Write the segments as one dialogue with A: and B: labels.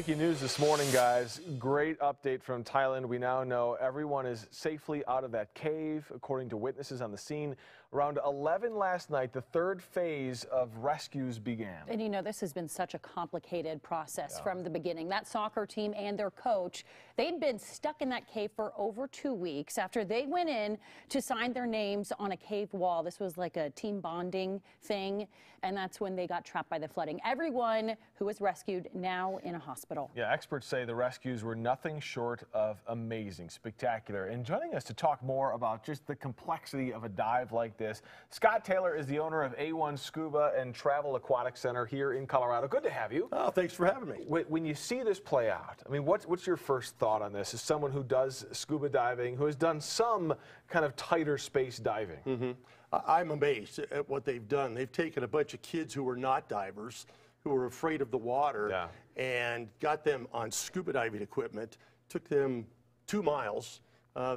A: Breaking news this morning, guys. Great update from Thailand. We now know everyone is safely out of that cave, according to witnesses on the scene. Around 11 last night, the third phase of rescues began.
B: And you know, this has been such a complicated process from the beginning. That soccer team and their coach, they'd been stuck in that cave for over 2 weeks after they went in to sign their names on a cave wall. This was like a team bonding thing, and that's when they got trapped by the flooding. Everyone who was rescued now in a hospital.
A: Yeah, experts say the rescues were nothing short of amazing, spectacular. And joining us to talk more about just the complexity of a dive like this, Scott Taylor is the owner of A1 Scuba and Travel Aquatic Center here in Colorado. Good to have you.
C: Oh, thanks for having me.
A: When you see this play out, I mean, what's your first thought on this as someone who does scuba diving, who has done some kind of tighter space diving?
C: I'm amazed at what they've done. They've taken a bunch of kids who were not divers, who were afraid of the water, and got them on scuba diving equipment, took them 2 miles,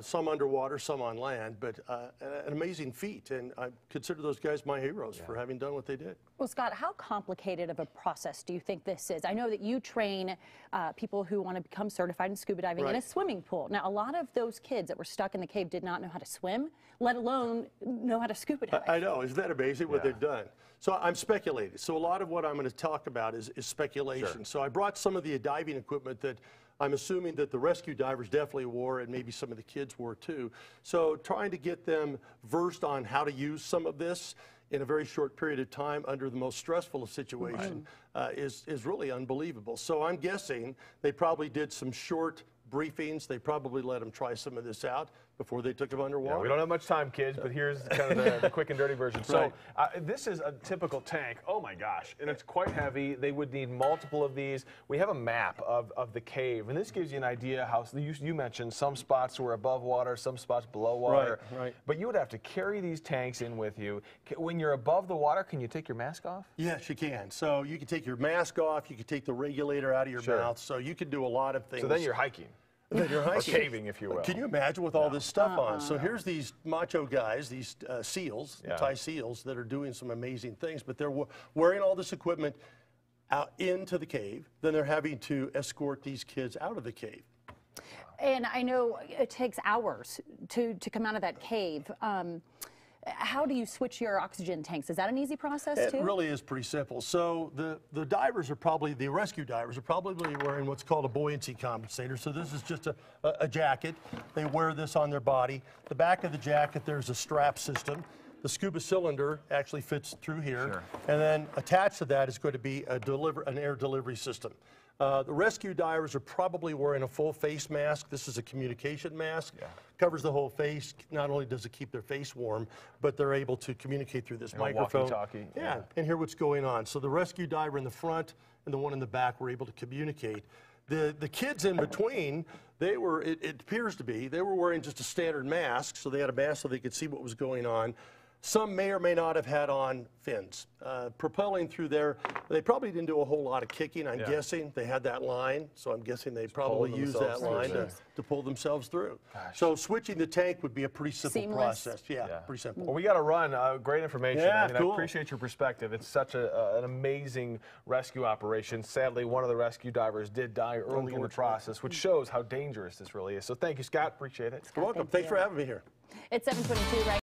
C: some underwater, some on land, but an amazing feat, and I consider those guys my heroes for having done what they did.
B: Well, Scott, how complicated of a process do you think this is? I know that you train people who want to become certified in scuba diving in a swimming pool. Now, a lot of those kids that were stuck in the cave did not know how to swim, let alone know how to scuba dive.
C: I know. Isn't that amazing what they've done? So I'm speculating. So a lot of what I'm going to talk about is speculation. So I brought some of the diving equipment that I'm assuming that the rescue divers definitely wore, and maybe some of the kids wore too. So trying to get them versed on how to use some of this in a very short period of time under the most stressful situation is really unbelievable. So I'm guessing they probably did some short briefings. They probably let them try some of this out before they took them underwater.
A: Yeah, we don't have much time, kids, but here's kind of the quick and dirty version. So this is a typical tank. Oh my gosh, and it's quite heavy. They would need multiple of these. We have a map of the cave, and this gives you an idea how you mentioned some spots were above water, some spots below water. But you would have to carry these tanks in with you. When you're above the water, can you take your mask off?
C: Yes, you can. So you can take your mask off. You can take the regulator out of your mouth. So you can do a lot of things.
A: So then you're hiking. Or caving, if you will.
C: Can you imagine with all this stuff on? So here's these macho guys, these seals, Thai seals, that are doing some amazing things, but they're wearing all this equipment out into the cave. Then they're having to escort these kids out of the cave.
B: And I know it takes hours to come out of that cave. How do you switch your oxygen tanks? Is that an easy process too?
C: It really is pretty simple. So the divers are probably, the rescue divers are probably wearing what's called a buoyancy compensator. So this is just a jacket. They wear this on their body. The back of the jacket, there's a strap system. The scuba cylinder actually fits through here. And then attached to that is going to be an air delivery system. The rescue divers are probably wearing a full face mask. This is a communication mask. Covers the whole face. Not only does it keep their face warm, but they're able to communicate through this microphone.
A: Walkie-talkie.
C: And hear what's going on. So the rescue diver in the front and the one in the back were able to communicate. The kids in between, they were, it appears to be, they were wearing just a standard mask, so they had a mask so they could see what was going on. Some may or may not have had on fins. Propelling through there, they probably didn't do a whole lot of kicking, I'm guessing. They had that line, so I'm guessing they probably used that line to pull themselves through. So switching the tank would be a pretty simple process. Pretty simple.
A: Well, we got to run. Great information. I mean,
C: cool.
A: I appreciate your perspective. It's such an amazing rescue operation. Sadly, one of the rescue divers did die early in the process, which shows how dangerous this really is. So thank you, Scott. Appreciate it.
C: You're welcome. Thanks for having me here.
B: It's 7:22 right